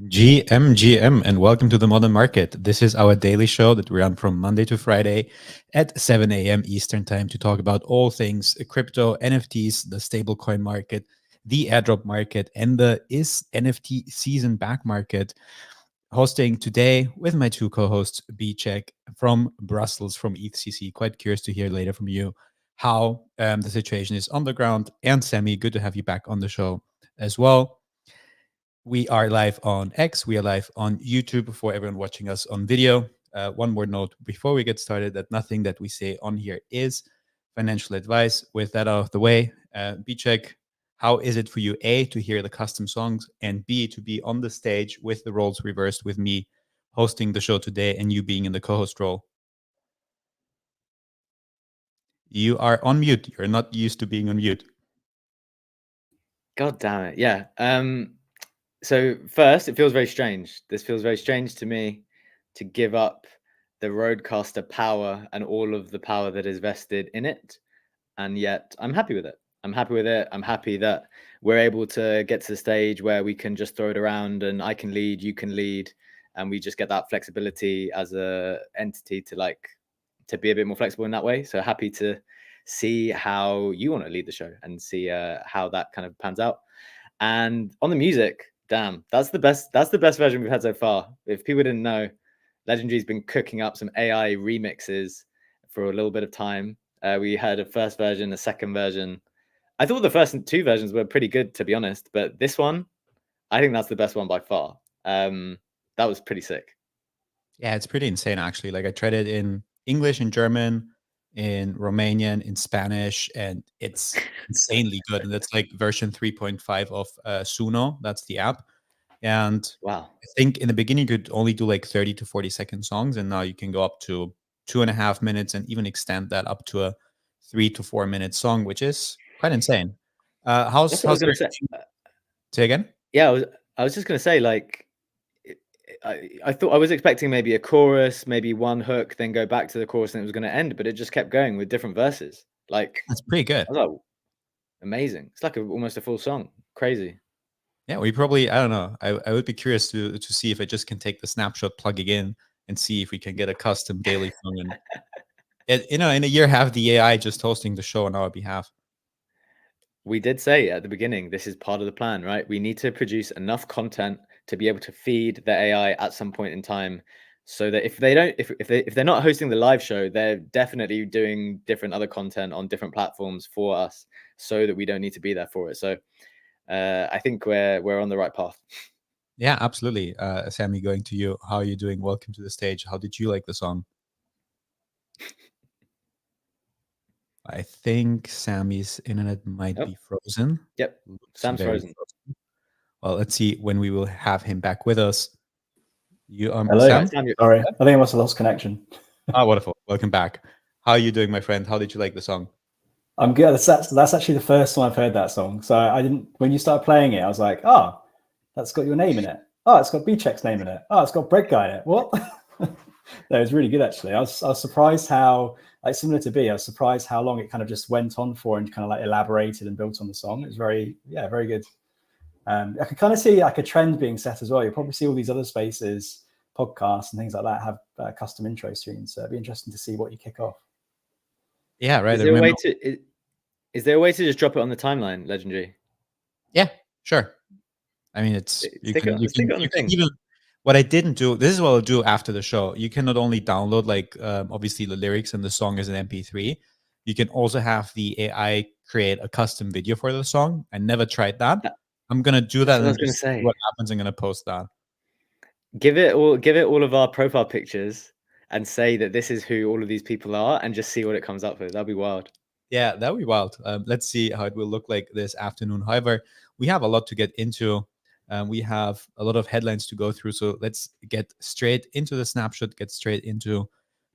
GM, and welcome to the Modern Market. This is our daily show that we run from Monday to Friday at 7 a.m. Eastern Time to talk about all things crypto, NFTs, the stablecoin market, the airdrop market, and the Is NFT Season Back market. Hosting today with my two co-hosts, B-Check from Brussels, from ETHCC. Quite curious to hear later from you how the situation is on the ground. And Sammy, good to have you back on the show as well. We are live on X. We are live on YouTube for everyone watching us on video. One more note before we get started that nothing that we say on here is financial advice. With that out of the way, B-Check, how is it for you, A, to hear the custom songs, and B, to be on the stage with the roles reversed with me hosting the show today and you being in the co-host role? You are on mute. You're not used to being on mute. God damn it. Yeah. So first, it feels very strange. This feels very strange to me to give up the roadcaster power and all of the power that is vested in it. And yet I'm happy with it. I'm happy with it. I'm happy that we're able to get to the stage where we can just throw it around and I can lead, you can lead, and we just get that flexibility as a entity to be a bit more flexible in that way. So happy to see how you want to lead the show and see how that kind of pans out. And on the music, damn, that's the best version we've had so far. If people didn't know, Legendary's been cooking up some AI remixes for a little bit of time. We had a first version, a second version. I thought the first two versions were pretty good, to be honest, but this one, I think that's the best one by far. That was pretty sick. Yeah, it's pretty insane, actually. Like, I tried it in English, in German, in Romanian, in Spanish, and it's insanely good. And that's like version 3.5 of Suno. That's the app. And wow, I think in the beginning you could only do like 30 to 40-second songs, and now you can go up to 2.5 minutes and even extend that up to a 3 to 4 minute song, which is quite insane. that's what I was gonna say. Say again? Yeah, I was just gonna say, like, I thought I was expecting maybe a chorus, maybe one hook, then go back to the chorus, and it was going to end, but it just kept going with different verses. Like, That's pretty good. I was like, amazing. It's like almost a full song. Crazy. Yeah, we probably, I don't know. I would be curious to see if I just can take the snapshot, plug it in, and see if we can get a custom daily song. And in a year, have the AI just hosting the show on our behalf. We did say at the beginning, this is part of the plan, right? We need to produce enough content to be able to feed the AI at some point in time, so that if they're not hosting the live show, they're definitely doing different other content on different platforms for us, so that we don't need to be there for it. So I think we're on the right path. Yeah, absolutely. Sammy, going to you. How are you doing? Welcome to the stage. How did you like the song? I think Sammy's internet might be frozen. Yep, Sam's frozen. Well, let's see when we will have him back with us. You, Hello. Sam? Sorry, I think I must have lost connection. Oh, wonderful. Welcome back. How are you doing, my friend? How did you like the song? I'm good. That's actually the first time I've heard that song. So I didn't. When you started playing it, I was like, "Oh, that's got your name in it. Oh, it's got B-Check's name in it. Oh, it's got Bread Guy in it." What? That was really good, actually. I was surprised how, like, similar to B, I was surprised how long it kind of just went on for and kind of like elaborated and built on the song. It was very good. I could kind of see like a trend being set as well. You'll probably see all these other spaces, podcasts and things like that have custom intro streams. So it'd be interesting to see what you kick off. Yeah, right. Is there a way to just drop it on the timeline, Legendary? Yeah, sure. I mean, you can even, what I didn't do, this is what I'll do after the show. You can not only download like obviously the lyrics and the song as an MP3, you can also have the AI create a custom video for the song. I never tried that. I'm gonna do that and just see what happens. I'm gonna post that. Give it all of our profile pictures and say that this is who all of these people are, and just see what it comes up with. That'd be wild. Yeah, that'd be wild. Let's see how it will look like this afternoon. However, we have a lot to get into. We have a lot of headlines to go through. So let's get straight into the snapshot, get straight into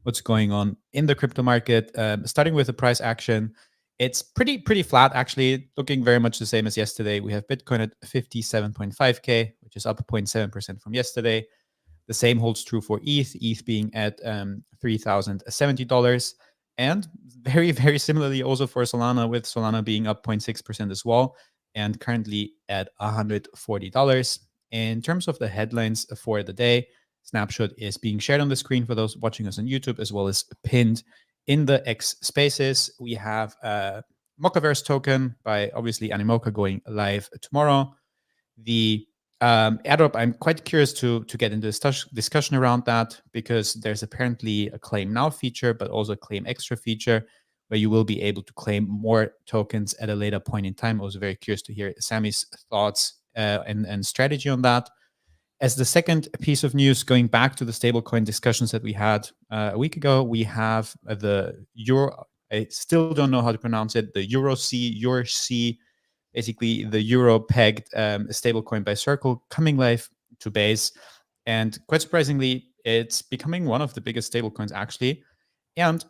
what's going on in the crypto market. Starting with the price action, it's pretty flat, actually, looking very much the same as yesterday. We have Bitcoin at 57.5K, which is up 0.7% from yesterday. The same holds true for ETH being at $3,070. And very similarly also for Solana, with Solana being up 0.6% as well, and currently at $140. In terms of the headlines for the day, snapshot is being shared on the screen for those watching us on YouTube, as well as pinned in the X spaces. We have a Mochaverse token by obviously Animoca going live tomorrow. The airdrop, I'm quite curious to get into discussion around that, because there's apparently a claim now feature, but also a claim extra feature where you will be able to claim more tokens at a later point in time. I was very curious to hear Sammy's thoughts and strategy on that. As the second piece of news, going back to the stablecoin discussions that we had a week ago, we have the Euro. I still don't know how to pronounce it. The EuroC, basically the euro pegged stablecoin by Circle coming live to Base, and quite surprisingly, it's becoming one of the biggest stablecoins actually. And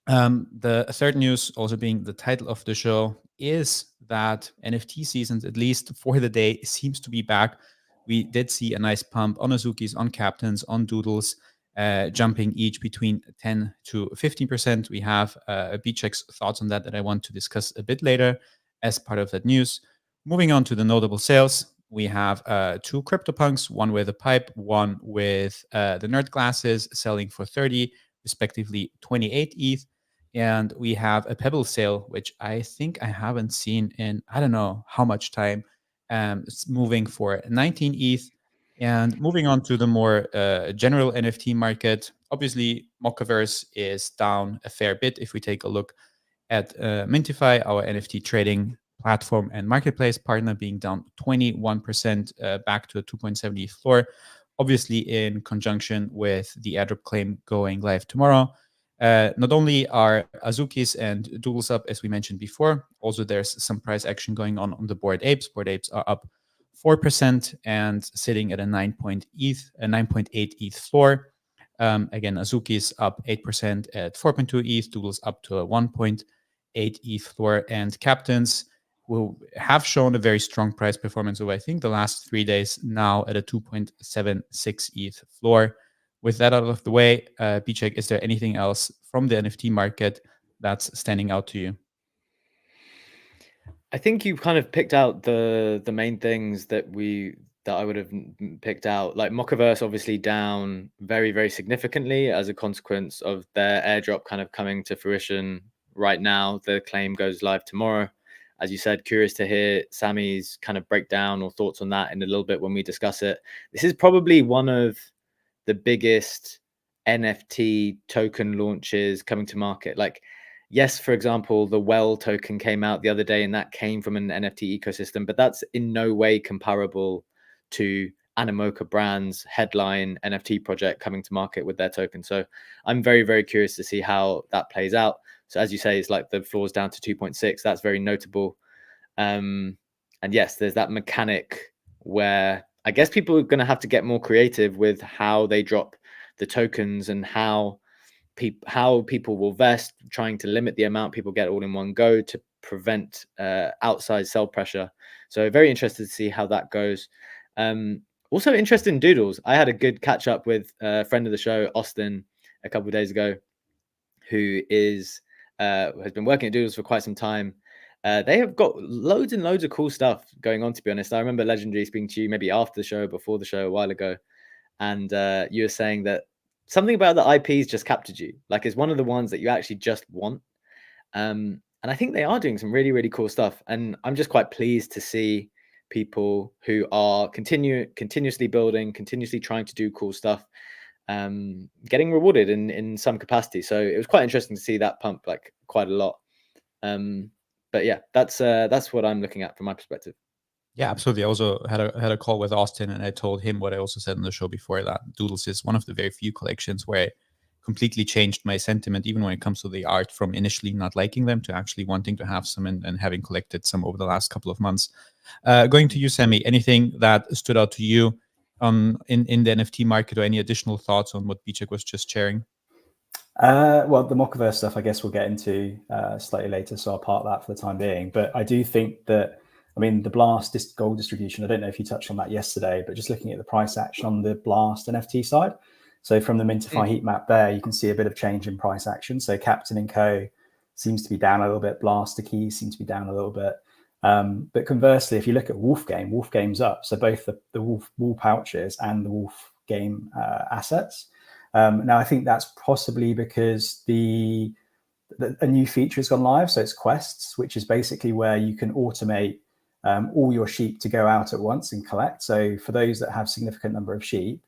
the third news, also being the title of the show, is that NFT seasons, at least for the day, seems to be back. We did see a nice pump on Azukis, on Captains, on Doodles, jumping each between 10 to 15%. We have Bcheck's thoughts on that I want to discuss a bit later as part of that news. Moving on to the notable sales, we have two CryptoPunks, one with a pipe, one with the nerd glasses, selling for 30, respectively 28 ETH. And we have a Pebble sale, which I think I haven't seen in I don't know how much time. It's moving for 19 ETH. And moving on to the more general NFT market, obviously Mochaverse is down a fair bit. If we take a look at Mintify, our NFT trading platform and marketplace partner, being down 21% back to a 2.70 ETH floor, obviously in conjunction with the airdrop claim going live tomorrow. Not only are Azukis and Doodles up, as we mentioned before, also there's some price action going on the Bored Apes. Bored Apes are up 4% and sitting at a 9.8 ETH floor. Again, Azukis up 8% at 4.2 ETH, Doodles up to a 1.8 ETH floor, and Captains will have shown a very strong price performance over, I think, the last 3 days, now at a 2.76 ETH floor. With that out of the way, Bcheck, is there anything else from the NFT market that's standing out to you? I think you kind of picked out the main things that I would have picked out. Like Mochaverse obviously down very, very significantly as a consequence of their airdrop kind of coming to fruition right now. The claim goes live tomorrow. As you said, curious to hear Sammy's kind of breakdown or thoughts on that in a little bit when we discuss it. This is probably one of the biggest NFT token launches coming to market. Like, yes, for example, the Well token came out the other day, and that came from an NFT ecosystem, but that's in no way comparable to Animoca Brand's headline NFT project coming to market with their token. So I'm very, very curious to see how that plays out. So as you say, it's like the floor's down to 2.6. That's very notable. And yes, there's that mechanic where I guess people are going to have to get more creative with how they drop the tokens and how people will vest, trying to limit the amount people get all in one go to prevent outside sell pressure. So very interested to see how that goes. Also interested in Doodles. I had a good catch up with a friend of the show, Austin, a couple of days ago, who has been working at Doodles for quite some time. They have got loads and loads of cool stuff going on, to be honest. I remember Legendary speaking to you maybe after the show, before the show, a while ago, and you were saying that something about the IPs just captured you. Like, it's one of the ones that you actually just want. And I think they are doing some really, really cool stuff. And I'm just quite pleased to see people who are continuously building, continuously trying to do cool stuff, getting rewarded in some capacity. So it was quite interesting to see that pump like quite a lot. But yeah, that's what I'm looking at from my perspective. Yeah, absolutely. I also had a call with Austin, and I told him what I also said on the show before, that Doodles is one of the very few collections where I completely changed my sentiment, even when it comes to the art, from initially not liking them to actually wanting to have some and having collected some over the last couple of months. Going to you, Sammy, anything that stood out to you in the NFT market, or any additional thoughts on what Bcheck was just sharing? Well, the Mochaverse stuff, I guess we'll get into slightly later, so I'll park that for the time being. But I do think that, I mean, the Blast gold distribution, I don't know if you touched on that yesterday, but just looking at the price action on the Blast NFT side. So from the Mintify heat map there, you can see a bit of change in price action. So Captain & Co. seems to be down a little bit. Blaster Keys seems to be down a little bit. But conversely, if you look at Wolf Game's up. So both the Wolf wool pouches and the Wolf Game assets. Now, I think that's possibly because a new feature has gone live. So it's quests, which is basically where you can automate all your sheep to go out at once and collect. So for those that have significant number of sheep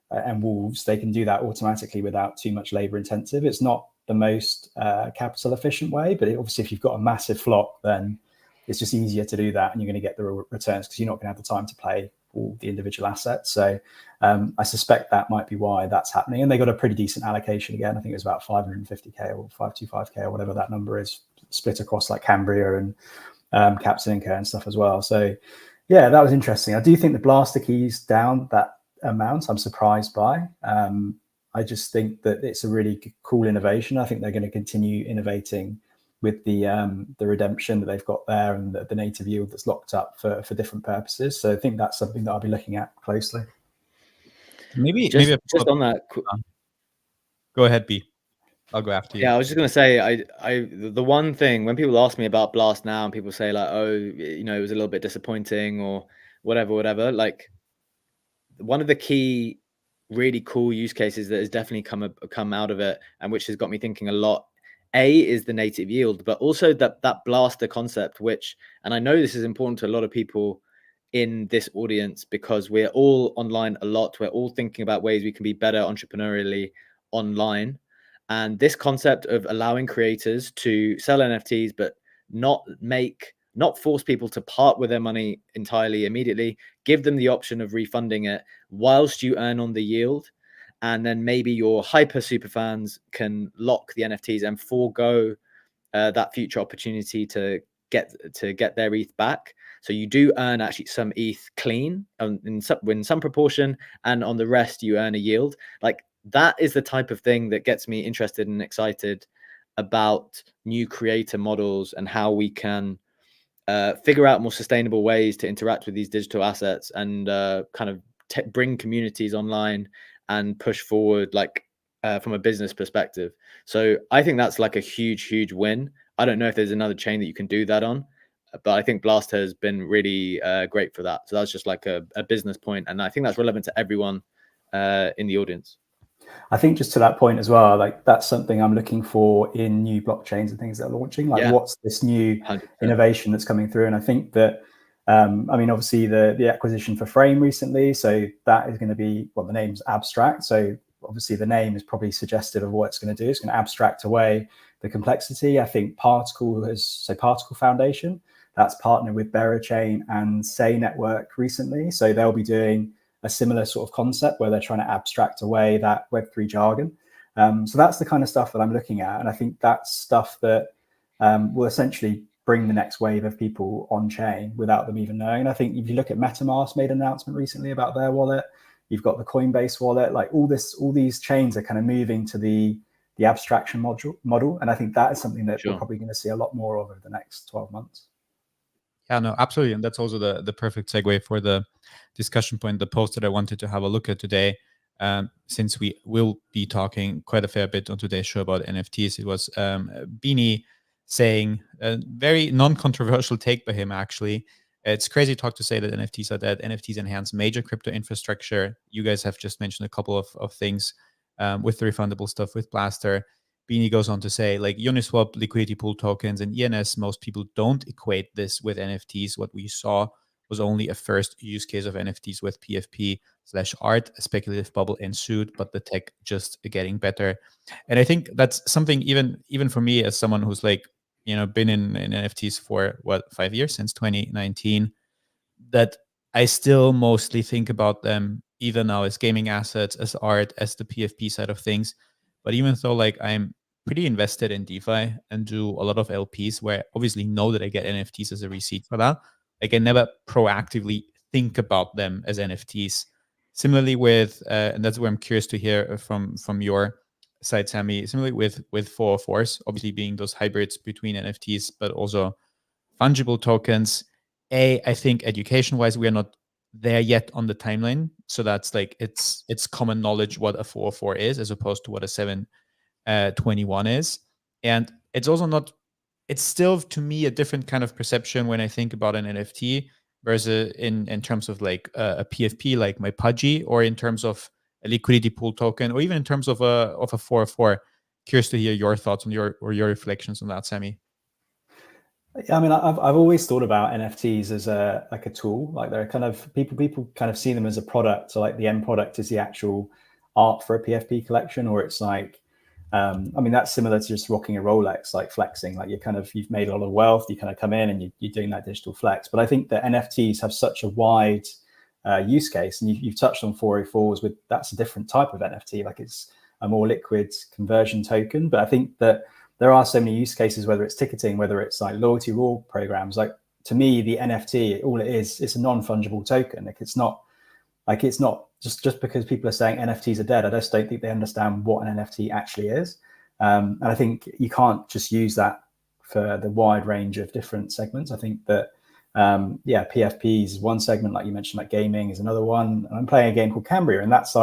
and wolves, they can do that automatically without too much labor intensive. It's not the most capital efficient way, but obviously if you've got a massive flock, then it's just easier to do that, and you're going to get the returns because you're not going to have the time to play all the individual assets. So I suspect that might be why that's happening. And they got a pretty decent allocation again. I think it was about 550k or 525k or whatever that number is, split across like Cambria and Captain and stuff as well. So yeah, that was interesting. I do think the blaster keys down that amount, I'm surprised by. I just think that it's a really cool innovation. I think they're going to continue innovating with the redemption that they've got there and the native yield that's locked up for different purposes. So I think that's something that I'll be looking at closely. Maybe on that. Go ahead, B. I'll go after you. Yeah, I was just gonna say, the one thing when people ask me about Blast now and people say like, oh, it was a little bit disappointing or whatever, like one of the key really cool use cases that has definitely come out of it and which has got me thinking a lot, is the native yield, but also that blaster concept, which, and I know this is important to a lot of people in this audience because we're all online a lot. We're all thinking about ways we can be better entrepreneurially online. And this concept of allowing creators to sell NFTs, but not force people to part with their money entirely immediately, give them the option of refunding it whilst you earn on the yield. And then maybe your hyper super fans can lock the NFTs and forego that future opportunity to get their ETH back. So you do earn actually some ETH clean in some proportion, and on the rest you earn a yield. Like that is the type of thing that gets me interested and excited about new creator models and how we can figure out more sustainable ways to interact with these digital assets and kind of bring communities online and push forward like from a business perspective. So I think that's like a huge win. I don't know if there's another chain that you can do that on, but I think Blast has been really great for that. So that's just like a business point, and I think that's relevant to everyone in the audience. I think just to that point as well, like that's something I'm looking for in new blockchains and things that are launching. Like, what's this new 100%. Innovation that's coming through? And I think that, I mean, obviously the acquisition for Frame recently, so that is going to be, well, the name's Abstract. So obviously the name is probably suggestive of what it's going to do. It's going to abstract away the complexity. I think Particle Foundation, that's partnered with Berachain and Say Network recently. So they'll be doing a similar sort of concept where they're trying to abstract away that Web3 jargon. So that's the kind of stuff that I'm looking at. And I think that's stuff that will essentially bring the next wave of people on chain without them even knowing. And I think if you look at MetaMask made an announcement recently about their wallet, you've got the Coinbase wallet, like all these chains are kind of moving to the abstraction model. And I think that is something that we're probably going to see a lot more of over the next 12 months. Yeah, no, absolutely. And that's also the perfect segue for the discussion point, the post that I wanted to have a look at today. Since we will be talking quite a fair bit on today's show about NFTs, it was Beanie saying a very non-controversial take by him, actually. It's crazy talk to say that NFTs are dead. NFTs enhance major crypto infrastructure. You guys have just mentioned a couple of things with the refundable stuff with Blaster. Beanie goes on to say, like Uniswap, liquidity pool tokens, and ENS, most people don't equate this with NFTs. What we saw was only a first use case of NFTs with PFP/art. A speculative bubble ensued, but the tech just getting better. And I think that's something even for me as someone who's like, been in NFTs for 5 years, since 2019, that I still mostly think about them either now as gaming assets, as art, as the PFP side of things. But even though like I'm pretty invested in DeFi and do a lot of LPs where I obviously know that I get NFTs as a receipt for that, like I never proactively think about them as NFTs. Similarly with, and that's where I'm curious to hear from your side, Sammy, similarly with 404s, obviously being those hybrids between NFTs, but also fungible tokens. I think education-wise, we are not there yet on the timeline. So that's like it's common knowledge what a 404 is as opposed to what a 721 is. And it's also not it's still to me a different kind of perception when I think about an NFT versus in terms of like a PFP like my Pudgy, or in terms of a liquidity pool token, or even in terms of a 404. Curious to hear your thoughts on your reflections on that, Sammy. Yeah, I mean, I've always thought about NFTs as a tool. Like they're kind of people kind of see them as a product. So like the end product is the actual art for a PFP collection, or it's like, I mean, that's similar to just rocking a Rolex, like flexing. Like you've made a lot of wealth, you kind of come in and you're doing that digital flex. But I think that NFTs have such a wide use case, and you've touched on 404s with that's a different type of NFT. Like it's a more liquid conversion token. But I think that there are so many use cases, whether it's ticketing, whether it's like loyalty reward programs. Like to me, the NFT, all it is, it's a non-fungible token. Like it's not just because people are saying NFTs are dead. I just don't think they understand what an NFT actually is. And I think you can't just use that for the wide range of different segments. I think that, PFP is one segment, like you mentioned, like gaming is another one. And I'm playing a game called Cambria, and that's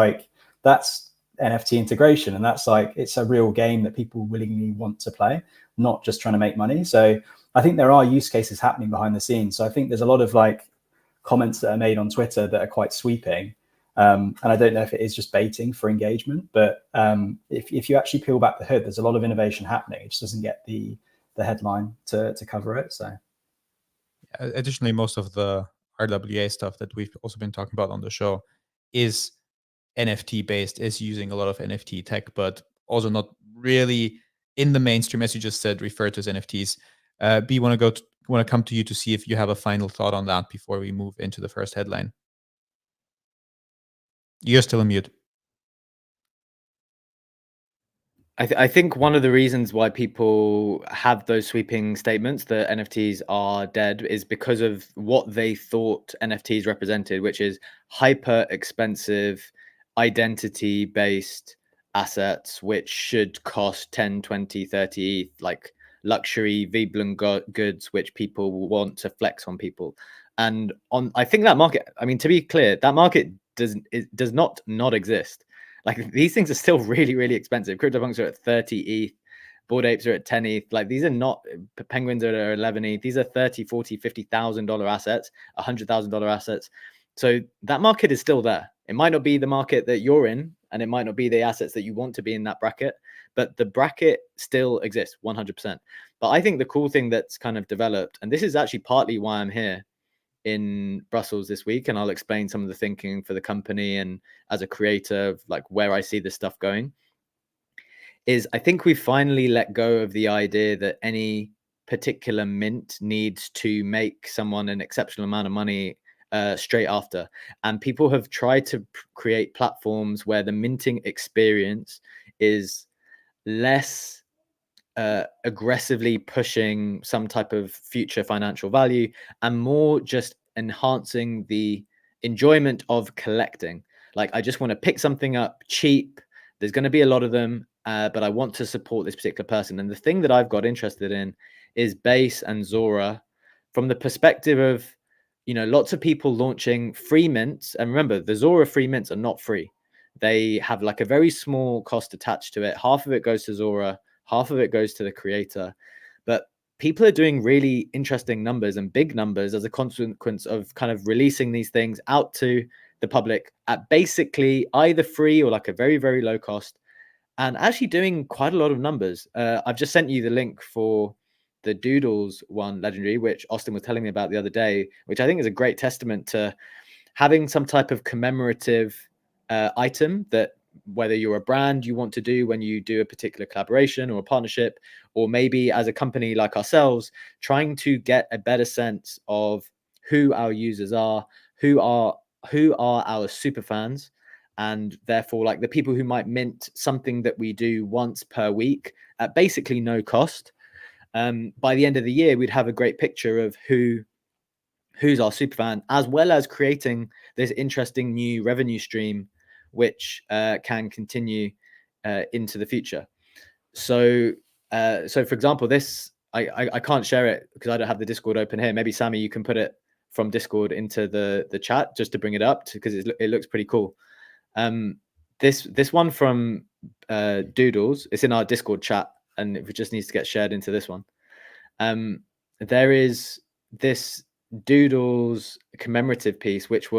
NFT integration, and that's like it's a real game that people willingly want to play, not just trying to make money. So I think there are use cases happening behind the scenes. So I think there's a lot of like comments that are made on Twitter that are quite sweeping, and I don't know if it is just baiting for engagement, but if you actually peel back the hood, there's a lot of innovation happening. It just doesn't get the headline to cover it. So additionally, most of the RWA stuff that we've also been talking about on the show is NFT based, is using a lot of NFT tech, but also not really in the mainstream, as you just said, referred to as NFTs. B, want to come to you to see if you have a final thought on that before we move into the first headline. You're still on mute. I think one of the reasons why people have those sweeping statements that NFTs are dead is because of what they thought NFTs represented, which is hyper expensive, identity based assets, which should cost 10, 20, 30 ETH, like luxury Veblen goods, which people want to flex on people. And I think that market, I mean, to be clear, that market does not exist. Like these things are still really, really expensive. CryptoPunks are at 30 ETH. Bored Apes are at 10 ETH. Like these are not, Penguins are at 11 ETH. These are 30, 40, $50,000 assets, $100,000 assets. So that market is still there. It might not be the market that you're in, and it might not be the assets that you want to be in that bracket, but the bracket still exists 100%. But I think the cool thing that's kind of developed, and this is actually partly why I'm here in Brussels this week, and I'll explain some of the thinking for the company and as a creator of like where I see this stuff going, is I think we finally let go of the idea that any particular mint needs to make someone an exceptional amount of money straight after. And people have tried to create platforms where the minting experience is less aggressively pushing some type of future financial value and more just enhancing the enjoyment of collecting. Like, I just want to pick something up cheap. There's going to be a lot of them, but I want to support this particular person. And the thing that I've got interested in is Base and Zora from the perspective of, you know, lots of people launching free mints. And remember, the Zora free mints are not free. They have like a very small cost attached to it. Half of it goes to Zora, half of it goes to the creator. But people are doing really interesting numbers and big numbers as a consequence of kind of releasing these things out to the public at basically either free or like a very, very low cost, and actually doing quite a lot of numbers. I've just sent you the link for the Doodles one, Legendary, which Austin was telling me about the other day, which I think is a great testament to having some type of commemorative item that whether you're a brand you want to do when you do a particular collaboration or a partnership, or maybe as a company like ourselves, trying to get a better sense of who our users are, who are our super fans, and therefore like the people who might mint something that we do once per week at basically no cost. By the end of the year, we'd have a great picture of who's our super fan, as well as creating this interesting new revenue stream which can continue into the future. So for example, this I can't share it because I don't have the Discord open here. Maybe Sammy, you can put it from Discord into the chat just to bring it up because it looks pretty cool. This one from Doodles, it's in our Discord chat, and it just needs to get shared into this one. there is this Doodles commemorative piece, which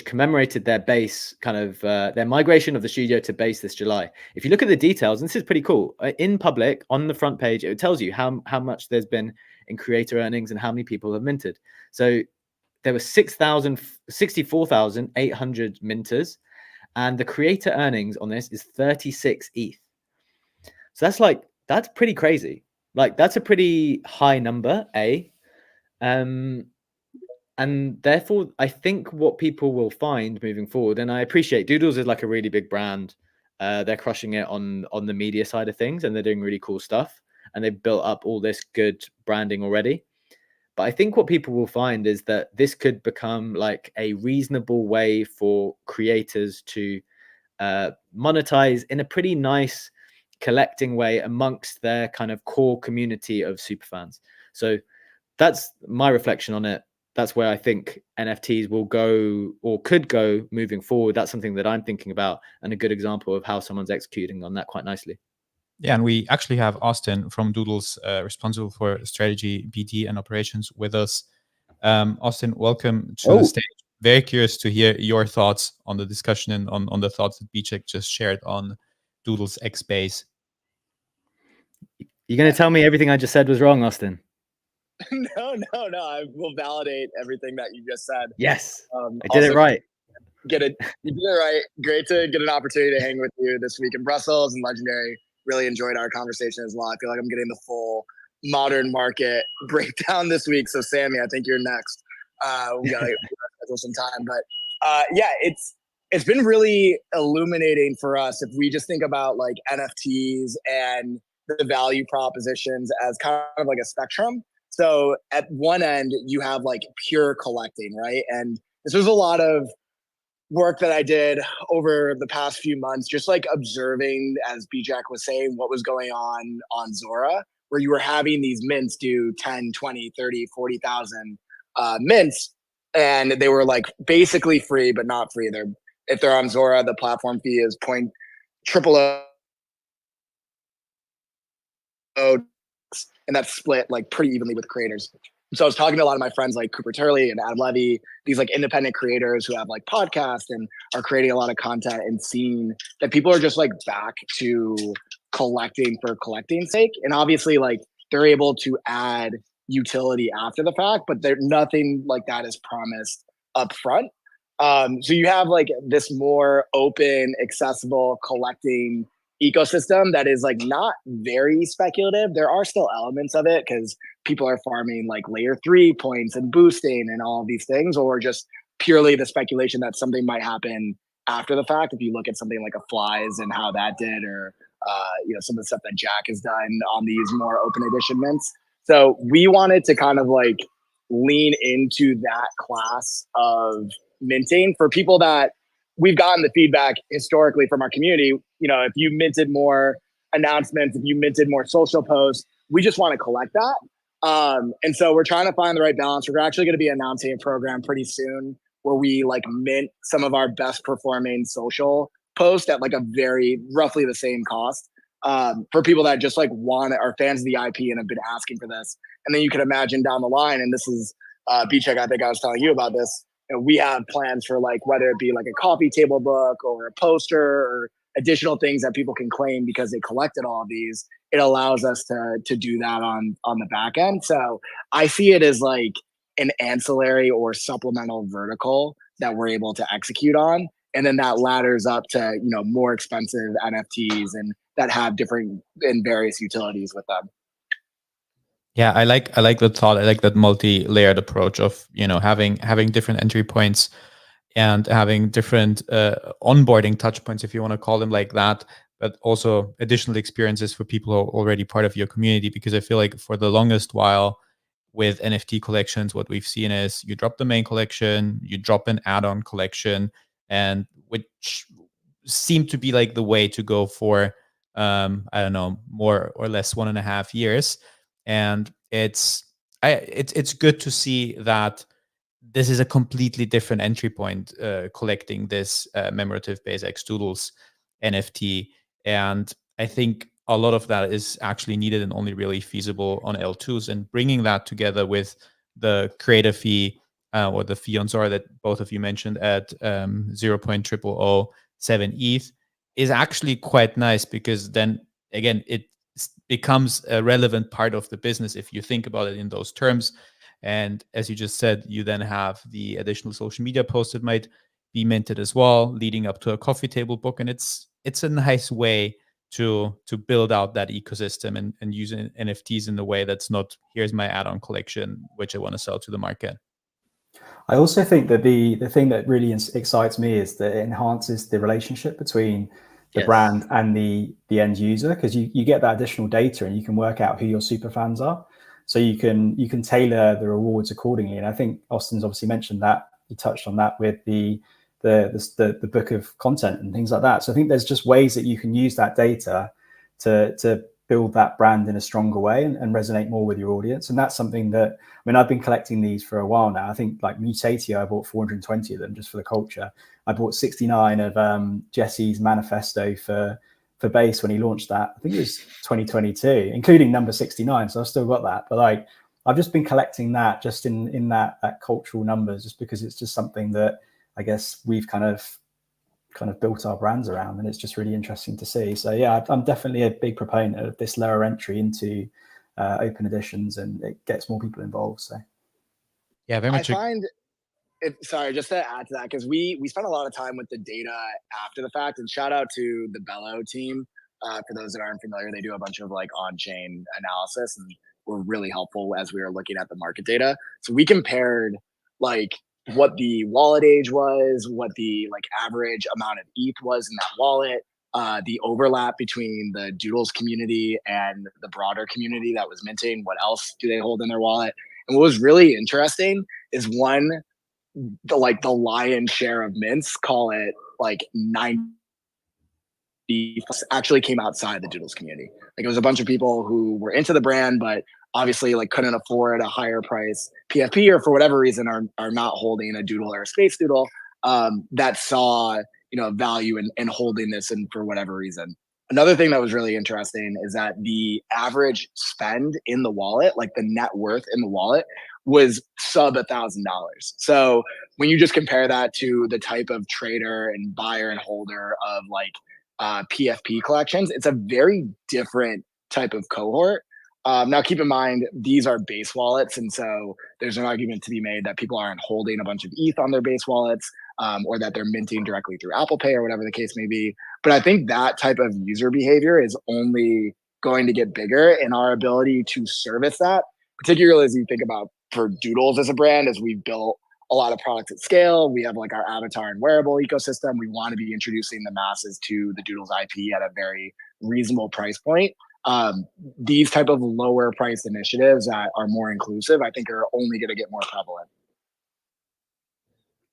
commemorated their base, kind of their migration of the studio to base this July. If you look at the details, and this is pretty cool, in public on the front page, it tells you how much there's been in creator earnings and how many people have minted. So there were 64,800 minters, and the creator earnings on this is 36 ETH. So that's pretty crazy. Like, that's a pretty high number, and therefore I think what people will find moving forward, and I appreciate Doodles is like a really big brand. They're crushing it on the media side of things, and they're doing really cool stuff, and they've built up all this good branding already. But I think what people will find is that this could become like a reasonable way for creators to monetize in a pretty nice collecting way amongst their kind of core community of superfans. So that's my reflection on it. That's where I think NFTs will go, or could go, moving forward. That's something that I'm thinking about, and a good example of how someone's executing on that quite nicely. Yeah, and we actually have Austin from Doodles, responsible for strategy, BD, and operations, with us. Austin, welcome to the stage. Very curious to hear your thoughts on the discussion and on the thoughts that Bchek just shared on Doodles X Base. You're going to tell me everything I just said was wrong, Austin? No. I will validate everything that you just said. Yes, I did it right. You did it right. Great to get an opportunity to hang with you this week in Brussels and Legendary. Really enjoyed our conversation as well. I feel like I'm getting the full modern market breakdown this week. So Sammy, I think you're next. We got to schedule some time, but yeah, it's been really illuminating for us if we just think about like NFTs and the value propositions as kind of like a spectrum. So at one end, you have like pure collecting, right? And this was a lot of work that I did over the past few months, just like observing, as Bchek was saying, what was going on Zora, where you were having these mints do 10, 20, 30, 40,000 mints. And they were like basically free, but not free. If they're on Zora, the platform fee is 0.000, and that's split like pretty evenly with creators. So I was talking to a lot of my friends like Cooper Turley and Ad Levy, these like independent creators who have like podcasts and are creating a lot of content, and seeing that people are just like back to collecting for collecting's sake. And obviously like they're able to add utility after the fact, but nothing like that is promised up front. So you have like this more open, accessible collecting ecosystem that is like not very speculative. There are still elements of it because people are farming like layer 3 points and boosting and all of these things, or just purely the speculation that something might happen after the fact. If you look at something like a Flies and how that did, or some of the stuff that Jack has done on these more open edition mints. So we wanted to kind of like lean into that class of minting for people that we've gotten the feedback historically from our community. If you minted more announcements, if you minted more social posts, we just want to collect that. And so we're trying to find the right balance. We're actually going to be announcing a program pretty soon where we like mint some of our best performing social posts at like a very roughly the same cost, for people that just like are fans of the IP and have been asking for this. And then you can imagine down the line, and this is Bchek, I think I was telling you about this, we have plans for like whether it be like a coffee table book or a poster or additional things that people can claim because they collected all of these. It allows us to do that on the back end. So I see it as like an ancillary or supplemental vertical that we're able to execute on. And then that ladders up to, more expensive NFTs and that have different and various utilities with them. Yeah, I like the thought. I like that multi-layered approach of having different entry points and having different onboarding touch points, if you want to call them like that, but also additional experiences for people who are already part of your community. Because I feel like for the longest while with NFT collections, what we've seen is you drop the main collection, you drop an add-on collection, and which seemed to be like the way to go for I don't know, more or less 1.5 years. And it's good to see that this is a completely different entry point, collecting this commemorative base X Doodles NFT. And I think a lot of that is actually needed and only really feasible on L2s, and bringing that together with the creator fee or the fee on Zora that both of you mentioned at 0.0007 ETH is actually quite nice, because then again, it becomes a relevant part of the business if you think about it in those terms. And as you just said, you then have the additional social media posts that might be minted as well, leading up to a coffee table book. And it's a nice way to build out that ecosystem and using NFTs in a way that's not, here's my add-on collection, which I want to sell to the market. I also think that the thing that really excites me is that it enhances the relationship between the brand and the end user, because you get that additional data and you can work out who your super fans are. So you can tailor the rewards accordingly. And I think Austin's obviously mentioned that, he touched on that with the book of content and things like that. So I think there's just ways that you can use that data to build that brand in a stronger way and resonate more with your audience. And that's something that, I mean, I've been collecting these for a while now. I think like Mutatio, I bought 420 of them just for the culture. I bought 69 of Jesse's manifesto for Base when he launched that. I think it was 2022, including number 69. So I've still got that. But like, I've just been collecting that just in that cultural numbers, just because it's just something that I guess we've kind of built our brands around, and it's just really interesting to see. So yeah, I'm definitely a big proponent of this lower entry into open editions, and it gets more people involved. So yeah, very much. I find it, sorry, just to add to that, because we spent a lot of time with the data after the fact, and shout out to the Bello team. For those that aren't familiar, they do a bunch of like on-chain analysis and were really helpful as we were looking at the market data. So we compared like what the wallet age was, what the like average amount of ETH was in that wallet, the overlap between the Doodles community and the broader community that was minting. What else do they hold in their wallet? And what was really interesting is the lion's share of mints, call it like 90, actually came outside the Doodles community. Like it was a bunch of people who were into the brand, but obviously like couldn't afford a higher price PFP, or for whatever reason are not holding a Doodle or a Space Doodle, that saw, you know, value in holding this, and for whatever reason. Another thing that was really interesting is that the average spend in the wallet, like the net worth in the wallet, was sub $1,000. So when you just compare that to the type of trader and buyer and holder of like PFP collections, it's a very different type of cohort. Now, keep in mind, these are base wallets, and so there's an argument to be made that people aren't holding a bunch of ETH on their base wallets, or that they're minting directly through Apple Pay or whatever the case may be. But I think that type of user behavior is only going to get bigger, in our ability to service that, particularly as you think about for Doodles as a brand, as we've built a lot of products at scale. We have like our avatar and wearable ecosystem. We want to be introducing the masses to the Doodles IP at a very reasonable price point. These type of lower price initiatives that are more inclusive, I think, are only going to get more prevalent.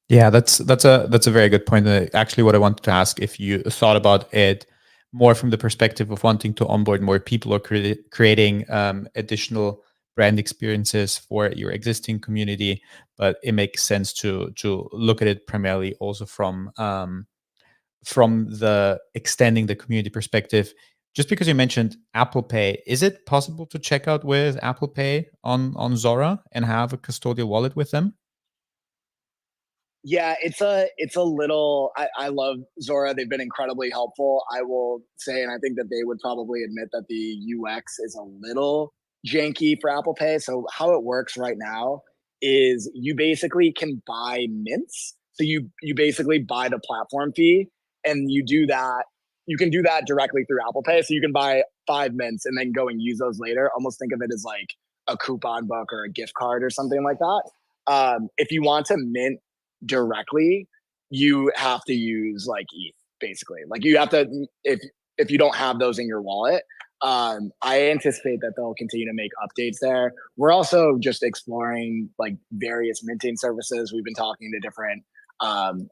Yeah, that's a very good point. Actually, what I wanted to ask, if you thought about it more from the perspective of wanting to onboard more people, or creating additional brand experiences for your existing community, but it makes sense to look at it primarily also from the extending the community perspective. Just because you mentioned Apple Pay, is it possible to check out with Apple Pay on Zora and have a custodial wallet with them? Yeah, it's a little, I love Zora. They've been incredibly helpful. I will say, and I think that they would probably admit that the UX is a little janky for Apple Pay. So how it works right now is you basically can buy mints. So you basically buy the platform fee, and you can do that directly through Apple Pay. So you can buy 5 mints and then go and use those later. Almost think of it as like a coupon book or a gift card or something like that. If you want to mint directly, you have to use like ETH, basically. Like you have to, if you don't have those in your wallet. I anticipate that they'll continue to make updates there. We're also just exploring like various minting services. We've been talking to different,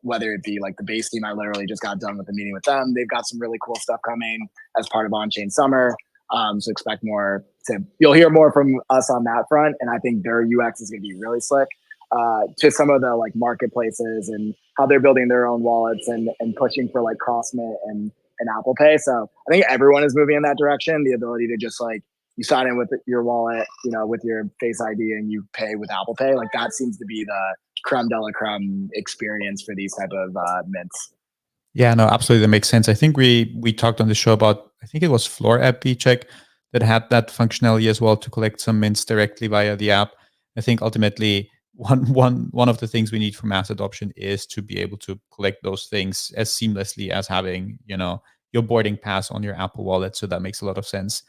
whether it be like the Base team. I literally just got done with a meeting with them. They've got some really cool stuff coming as part of On-Chain Summer. So expect more. You'll hear more from us on that front. And I think their UX is going to be really slick. To some of the like marketplaces and how they're building their own wallets and pushing for like cross mint and and Apple Pay. So I think everyone is moving in that direction. The ability to just like you sign in with your wallet, you know, with your Face ID, and you pay with Apple Pay. Like that seems to be the creme de la creme experience for these type of mints. Yeah, no, absolutely, that makes sense. I think we talked on the show about, I think it was Floor app Check that had that functionality as well to collect some mints directly via the app. I think ultimately one of the things we need for mass adoption is to be able to collect those things as seamlessly as having, you know, your boarding pass on your Apple Wallet. So that makes a lot of sense.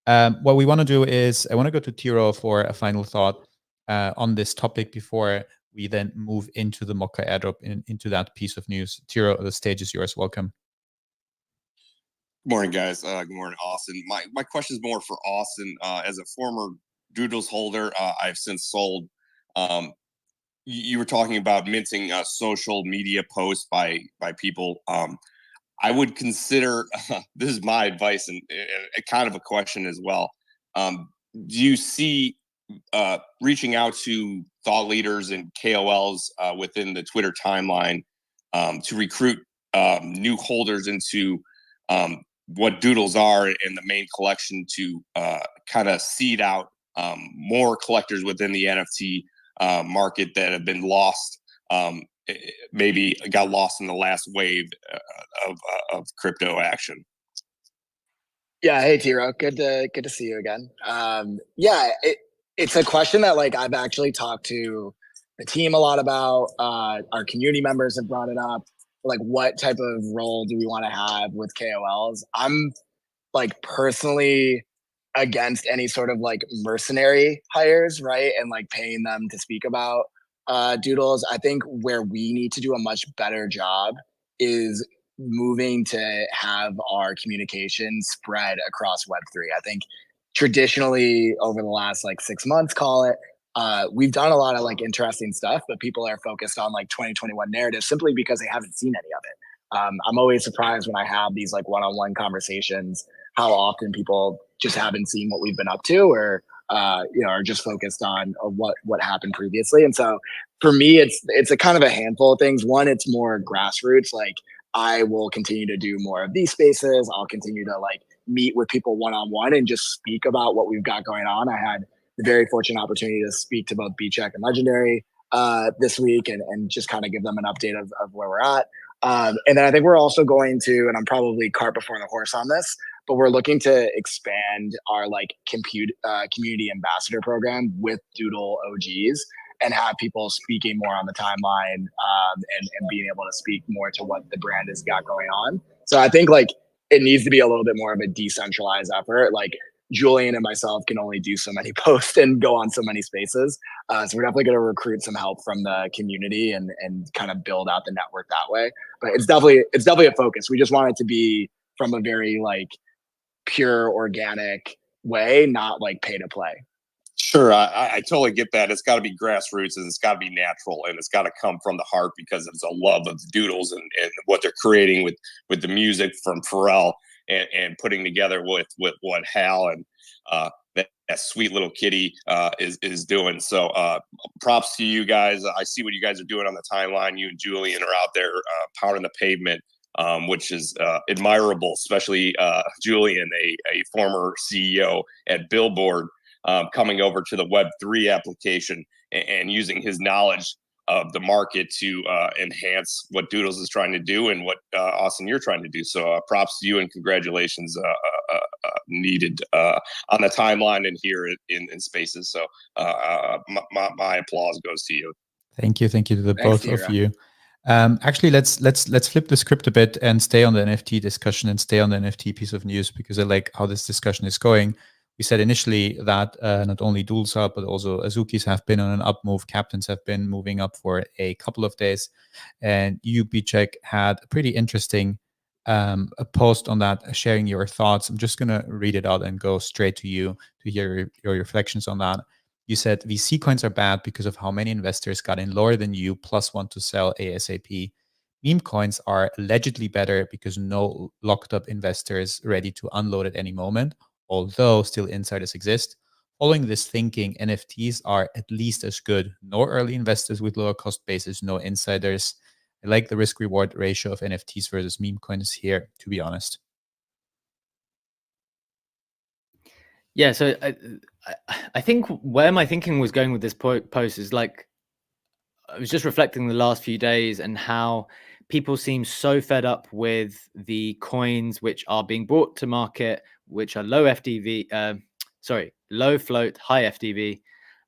What we want to do is I want to go to Tiro for a final thought on this topic before we then move into the Mocha airdrop into that piece of news. Tiro, the stage is yours. Welcome. Good morning, guys. Good morning, Austin. My question is more for Austin. As a former Doodles holder, I've since sold. You were talking about minting social media posts by people. I would consider this is my advice and kind of a question as well. Do you see reaching out to thought leaders and KOLs within the Twitter timeline to recruit new holders into what Doodles are in the main collection to kind of seed out more collectors within the NFT market that have been lost, maybe got lost in the last wave of crypto action? Yeah, hey Tiro, good to see you again. It's a question that like I've actually talked to the team a lot about. Our community members have brought it up. Like, what type of role do we want to have with KOLs? I'm like personally against any sort of like mercenary hires, right? And like paying them to speak about Doodles. I think where we need to do a much better job is moving to have our communication spread across Web3. I think traditionally over the last like 6 months, call it, we've done a lot of like interesting stuff, but people are focused on like 2021 narrative simply because they haven't seen any of it. I'm always surprised when I have these like one-on-one conversations, how often people just haven't seen what we've been up to, or are just focused on what happened previously. And so for me, it's a kind of a handful of things. One, it's more grassroots. Like I will continue to do more of these spaces. I'll continue to like meet with people one-on-one and just speak about what we've got going on. I had the very fortunate opportunity to speak to both BCheck and Legendary this week and just kind of give them an update of where we're at. And then I think we're also going to, and I'm probably cart before the horse on this, but we're looking to expand our like community ambassador program with Doodle OGs and have people speaking more on the timeline and being able to speak more to what the brand has got going on. So I think like it needs to be a little bit more of a decentralized effort. Like Julian and myself can only do so many posts and go on so many spaces. So we're definitely going to recruit some help from the community and kind of build out the network that way. But it's definitely a focus. We just want it to be from a very like pure organic way, not like pay to play. Sure, I totally get that. It's got to be grassroots and it's got to be natural and it's got to come from the heart because it's a love of Doodles and what they're creating with the music from Pharrell and putting together with what Hal and that sweet little kitty is doing. So props to you guys. I see what you guys are doing on the timeline. You and Julian are out there pounding the pavement, which is admirable, especially Julian, a former CEO at Billboard, coming over to the Web3 application and using his knowledge of the market to enhance what Doodles is trying to do and what Austin you're trying to do. So props to you and congratulations needed on the timeline and here in Spaces. So my applause goes to you. Thank you to the Thanks, both Tira. of you. Actually, let's flip the script a bit and stay on the NFT discussion and stay on the NFT piece of news because I like how this discussion is going. We said initially that not only Doodles Hub, but also Azukis have been on an up move. Captains have been moving up for a couple of days. And you, BCheck, had a pretty interesting a post on that, sharing your thoughts. I'm just going to read it out and go straight to you to hear your reflections on that. You said VC coins are bad because of how many investors got in lower than you plus want to sell ASAP. Meme coins are allegedly better because no locked up investors ready to unload at any moment, although still insiders exist. Following this thinking, NFTs are at least as good. No early investors with lower cost bases, no insiders. I like the risk reward ratio of NFTs versus meme coins here, to be honest. Yeah, so I think where my thinking was going with this post is like, I was just reflecting the last few days and how people seem so fed up with the coins which are being brought to market, which are low FDV, low float, high FDV.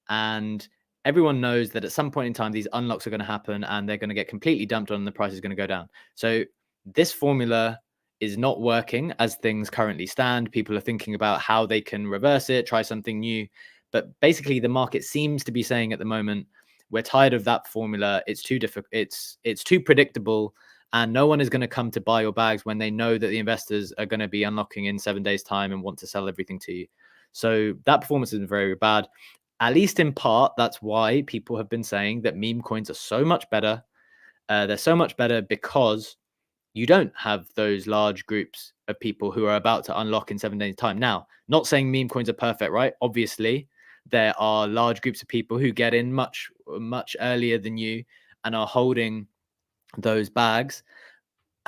And everyone knows that at some point in time, these unlocks are going to happen and they're going to get completely dumped on and the price is going to go down. So this formula is not working as things currently stand. People are thinking about how they can reverse it, try something new. But basically, the market seems to be saying at the moment, we're tired of that formula. It's too difficult. It's too predictable, and no one is going to come to buy your bags when they know that the investors are going to be unlocking in 7 days' time and want to sell everything to you. So that performance has been very bad. At least in part, that's why people have been saying that meme coins are so much better. They're so much better because you don't have those large groups of people who are about to unlock in 7 days' time. Now, not saying meme coins are perfect, right? Obviously, there are large groups of people who get in much earlier than you and are holding those bags,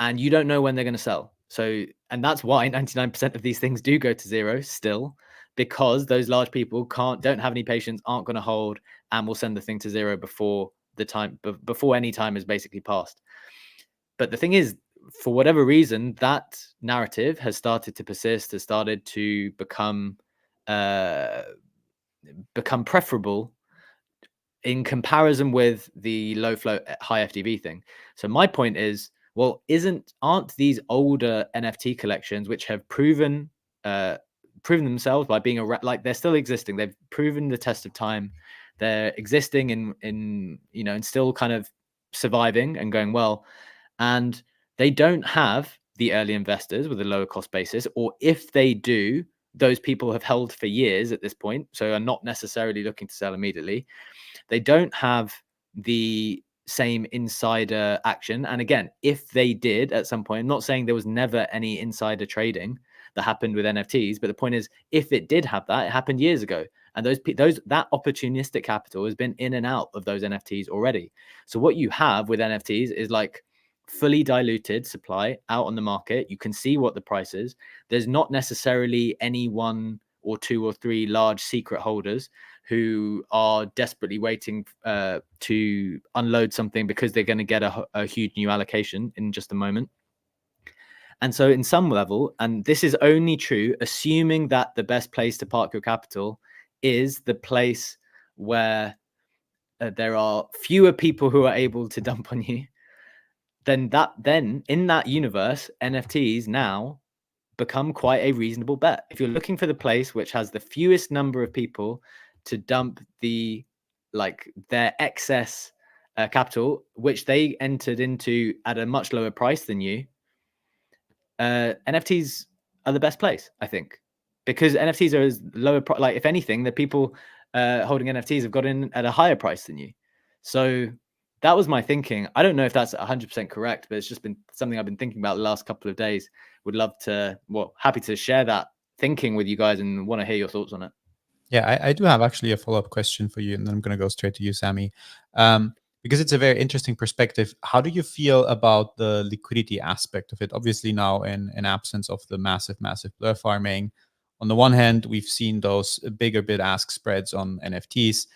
and you don't know when they're going to sell. So, and that's why 99% of these things do go to zero still, because those large people don't have any patience, aren't going to hold, and will send the thing to zero before any time has basically passed. But the thing is, for whatever reason, that narrative has started to persist, has started to become preferable in comparison with the low float, high FDV thing. So my point is, well, aren't these older NFT collections which have proven themselves by being like they're still existing? They've proven the test of time. They're existing in and still kind of surviving and going well. And they don't have the early investors with a lower cost basis, or if they do, those people have held for years at this point, so are not necessarily looking to sell immediately. They don't have the same insider action. And again, if they did at some point, I'm not saying there was never any insider trading that happened with NFTs, but the point is, if it did have that, it happened years ago. And that opportunistic capital has been in and out of those NFTs already. So what you have with NFTs is like fully diluted supply out on the market. You can see what the price is. There's not necessarily any one or two or three large secret holders who are desperately waiting to unload something because they're going to get a huge new allocation in just a moment. And so in some level, and this is only true assuming that the best place to park your capital is the place where there are fewer people who are able to dump on you, then in that universe, NFTs now become quite a reasonable bet. If you're looking for the place which has the fewest number of people to dump their excess capital, which they entered into at a much lower price than you, NFTs are the best place, I think, because NFTs are as lower like if anything, the people holding NFTs have got in at a higher price than you. So that was my thinking. I don't know if that's 100% correct, but it's just been something I've been thinking about the last couple of days. Happy to share that thinking with you guys and want to hear your thoughts on it. Yeah, I do have actually a follow-up question for you, and then I'm going to go straight to you, Sammy, because it's a very interesting perspective. How do you feel about the liquidity aspect of it? Obviously now in absence of the massive blur farming, on the one hand, we've seen those bigger bid-ask spreads on NFTs.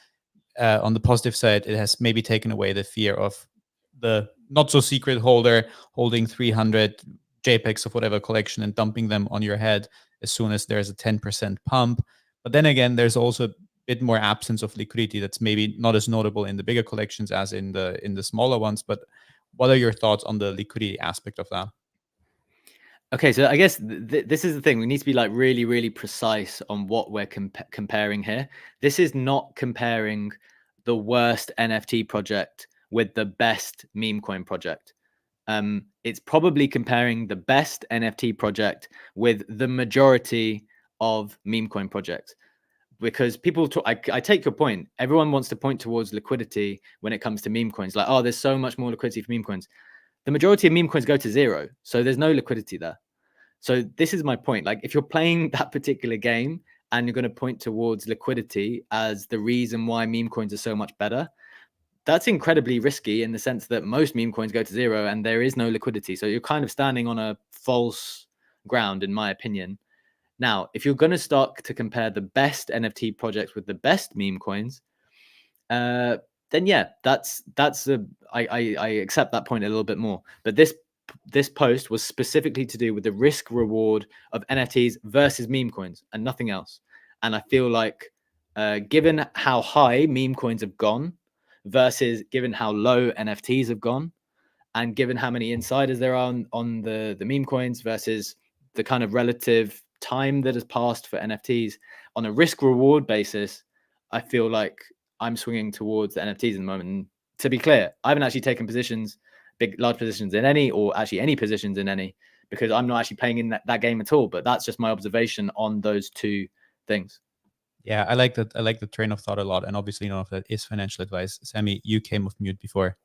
On the positive side, it has maybe taken away the fear of the not so secret holder holding 300 JPEGs of whatever collection and dumping them on your head as soon as there's a 10% pump. But then again, there's also a bit more absence of liquidity that's maybe not as notable in the bigger collections as in the smaller ones. But what are your thoughts on the liquidity aspect of that? Okay, so I guess this is the thing. We need to be like really, really precise on what we're comparing here. This is not comparing the worst NFT project with the best meme coin project. It's probably comparing the best NFT project with the majority of meme coin projects. Because people talk, I take your point. Everyone wants to point towards liquidity when it comes to meme coins. Like, oh, there's so much more liquidity for meme coins. The majority of meme coins go to zero. So there's no liquidity there. So this is my point. Like if you're playing that particular game and you're going to point towards liquidity as the reason why meme coins are so much better, that's incredibly risky in the sense that most meme coins go to zero and there is no liquidity. So you're kind of standing on a false ground, in my opinion. Now, if you're going to start to compare the best NFT projects with the best meme coins, then yeah, I accept that point a little bit more. But this post was specifically to do with the risk reward of NFTs versus meme coins and nothing else. And I feel like, given how high meme coins have gone versus given how low NFTs have gone, and given how many insiders there are on the meme coins versus the kind of relative time that has passed for NFTs on a risk reward basis, I feel like I'm swinging towards the NFTs at the moment. And to be clear, I haven't actually taken large positions in any, or actually any positions in any, because I'm not actually playing in that game at all. But that's just my observation on those two things. Yeah, I like that. I like the train of thought a lot. And obviously none of that is financial advice. Sammy, you came off mute before.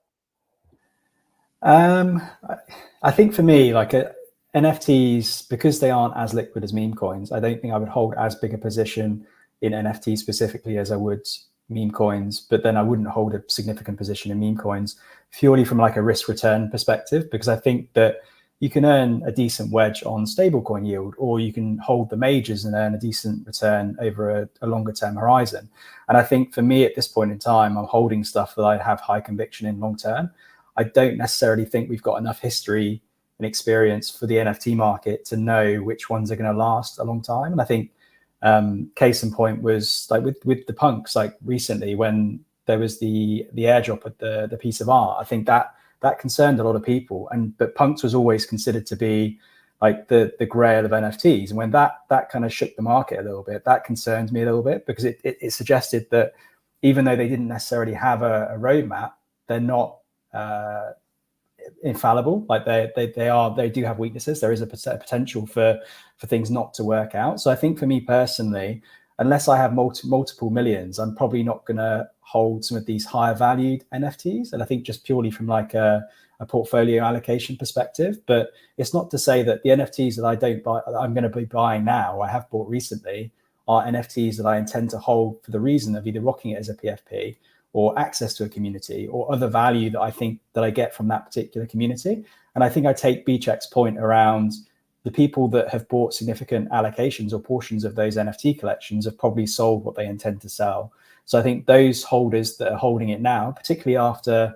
I think for me, like NFTs, because they aren't as liquid as meme coins, I don't think I would hold as big a position in NFTs specifically as I would meme coins. But then I wouldn't hold a significant position in meme coins purely from like a risk return perspective, because I think that you can earn a decent wedge on stablecoin yield, or you can hold the majors and earn a decent return over a longer term horizon. And I think for me at this point in time, I'm holding stuff that I have high conviction in long term. I don't necessarily think we've got enough history and experience for the NFT market to know which ones are going to last a long time. And I think case in point was like with the punks, like recently when there was the airdrop of the piece of art. I think that concerned a lot of people, but punks was always considered to be like the grail of NFTs. And when that kind of shook the market a little bit, that concerned me a little bit, because it suggested that even though they didn't necessarily have a roadmap, they're not infallible. Like they do have weaknesses. There is a potential for things not to work out. So I think for me personally, unless I have multiple millions, I'm probably not going to hold some of these higher valued NFTs. And I think just purely from like a portfolio allocation perspective. But it's not to say that the NFTs that I don't buy, I'm going to be buying now, I have bought recently, are NFTs that I intend to hold for the reason of either rocking it as a PFP or access to a community or other value that I think that I get from that particular community. And I think I take B-Check's point around the people that have bought significant allocations or portions of those NFT collections have probably sold what they intend to sell. So I think those holders that are holding it now, particularly after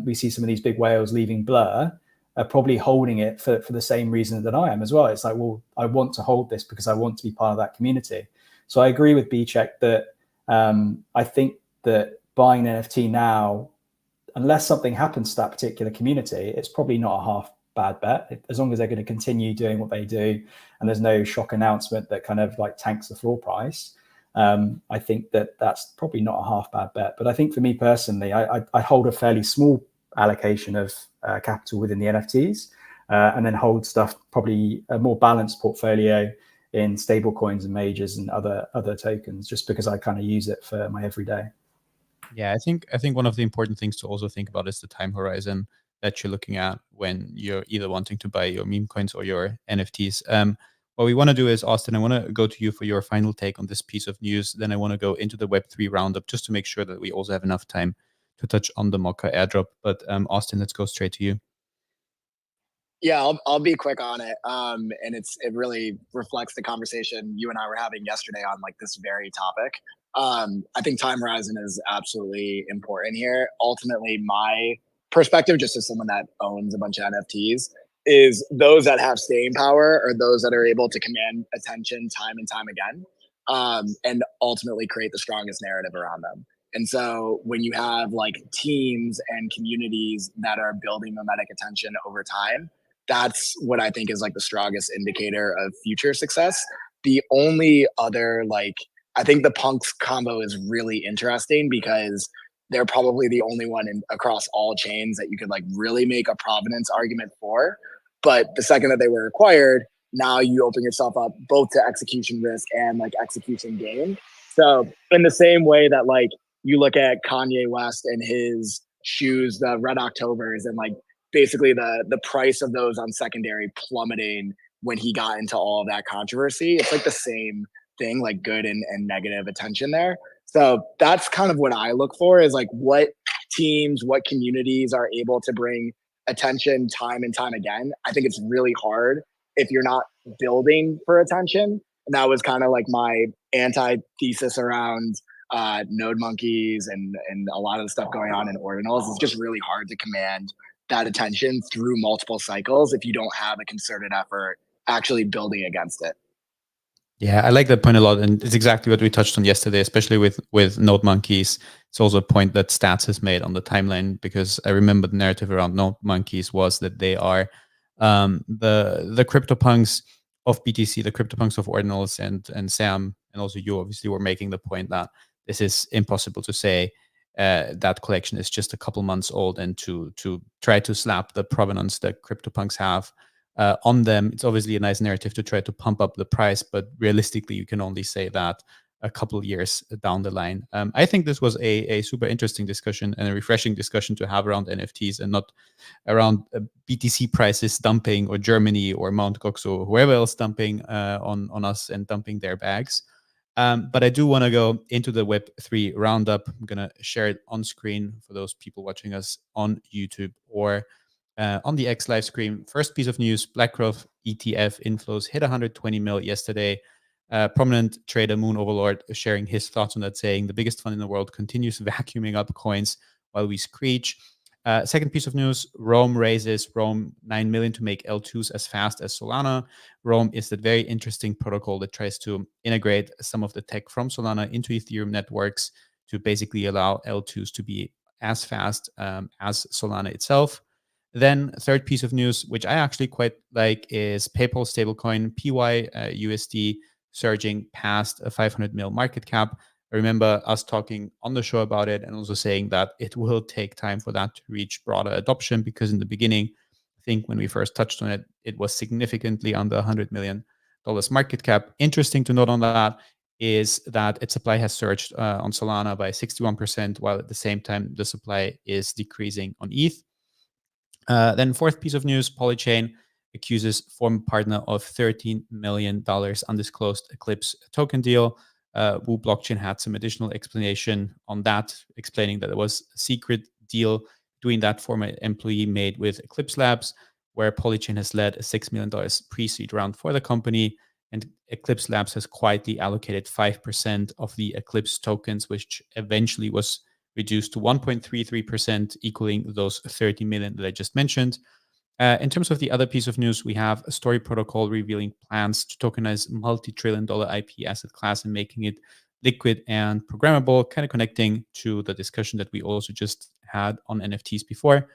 we see some of these big whales leaving Blur, are probably holding it for the same reason that I am as well. It's like, well, I want to hold this because I want to be part of that community. So I agree with B-Check that I think that buying an NFT now, unless something happens to that particular community, it's probably not a half bad bet. As long as they're going to continue doing what they do and there's no shock announcement that kind of like tanks the floor price, I think that that's probably not a half bad bet. But I think for me personally, I hold a fairly small allocation of capital within the NFTs and then hold stuff, probably a more balanced portfolio in stable coins and majors and other tokens, just because I kind of use it for my everyday. Yeah, I think one of the important things to also think about is the time horizon that you're looking at when you're either wanting to buy your meme coins or your NFTs. What we want to do is, Austin, I want to go to you for your final take on this piece of news. Then I want to go into the Web3 roundup just to make sure that we also have enough time to touch on the Mocha airdrop. But Austin, let's go straight to you. Yeah, I'll be quick on it. And it really reflects the conversation you and I were having yesterday on like this very topic. I think time horizon is absolutely important here. Ultimately, my perspective, just as someone that owns a bunch of NFTs, is those that have staying power are those that are able to command attention time and time again, and ultimately create the strongest narrative around them. And so when you have like teams and communities that are building mimetic attention over time, that's what I think is like the strongest indicator of future success. The only other, like, I think the punks combo is really interesting because they're probably the only one across all chains that you could like really make a provenance argument for. But the second that they were acquired, now you open yourself up both to execution risk and like execution gain. So in the same way that like you look at Kanye West and his shoes, the Red Octobers, and like basically the price of those on secondary plummeting when he got into all of that controversy. It's like the same thing, like good and negative attention there. So that's kind of what I look for, is like what teams, what communities are able to bring attention time and time again. I think it's really hard if you're not building for attention. And that was kind of like my anti-thesis around node monkeys and a lot of the stuff going on in ordinals. It's just really hard to command that attention through multiple cycles if you don't have a concerted effort actually building against it. Yeah, I like that point a lot, and it's exactly what we touched on yesterday, especially with node monkeys. It's also a point that Stats has made on the timeline, because I remember the narrative around node monkeys was that they are the CryptoPunks of BTC, the CryptoPunks of Ordinals, and Sam, and also you obviously were making the point that this is impossible to say. That collection is just a couple months old, and to try to slap the provenance that CryptoPunks have on them, it's obviously a nice narrative to try to pump up the price, but realistically, you can only say that a couple of years down the line. I think this was a super interesting discussion and a refreshing discussion to have around NFTs, and not around BTC prices dumping, or Germany or Mt. Gox or whoever else dumping on us and dumping their bags. But I do want to go into the Web3 roundup. I'm going to share it on screen for those people watching us on YouTube or on the X live stream. First piece of news: BlackRock ETF inflows hit 120 mil yesterday. Prominent trader Moon Overlord sharing his thoughts on that, saying the biggest fund in the world continues vacuuming up coins while we screech. Second piece of news: Rome raises 9 million to make L2s as fast as Solana. Rome is that very interesting protocol that tries to integrate some of the tech from Solana into Ethereum networks to basically allow L2s to be as fast as Solana itself. Then third piece of news, which I actually quite like, is PayPal stablecoin PYUSD surging past a 500 mil market cap. I remember us talking on the show about it, and also saying that it will take time for that to reach broader adoption, because in the beginning, I think when we first touched on it, it was significantly under $100 million market cap. Interesting to note on that is that its supply has surged on Solana by 61%, while at the same time the supply is decreasing on ETH. Then fourth piece of news: Polychain accuses former partner of $13 million undisclosed Eclipse token deal. Wu Blockchain had some additional explanation on that, explaining that it was a secret deal between that former employee made with Eclipse Labs, where Polychain has led a $6 million pre-seed round for the company, and Eclipse Labs has quietly allocated 5% of the Eclipse tokens, which eventually was reduced to 1.33%, equaling those 30 million that I just mentioned. In terms of the other piece of news, we have a Story protocol revealing plans to tokenize multi-trillion-dollar IP asset class and making it liquid and programmable, kind of connecting to the discussion that we also just had on NFTs before.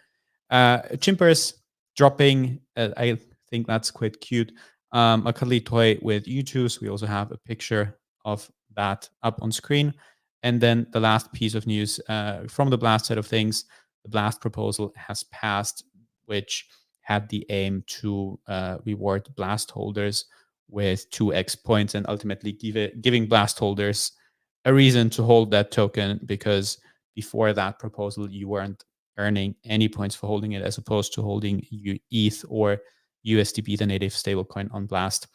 Chimpers dropping, I think that's quite cute. A cuddly toy with U2s. We also have a picture of that up on screen. And then the last piece of news from the Blast side of things: the Blast proposal has passed, which had the aim to reward Blast holders with 2x points, and ultimately giving Blast holders a reason to hold that token, because before that proposal, you weren't earning any points for holding it, as opposed to holding ETH or USDB, the native stablecoin on Blast.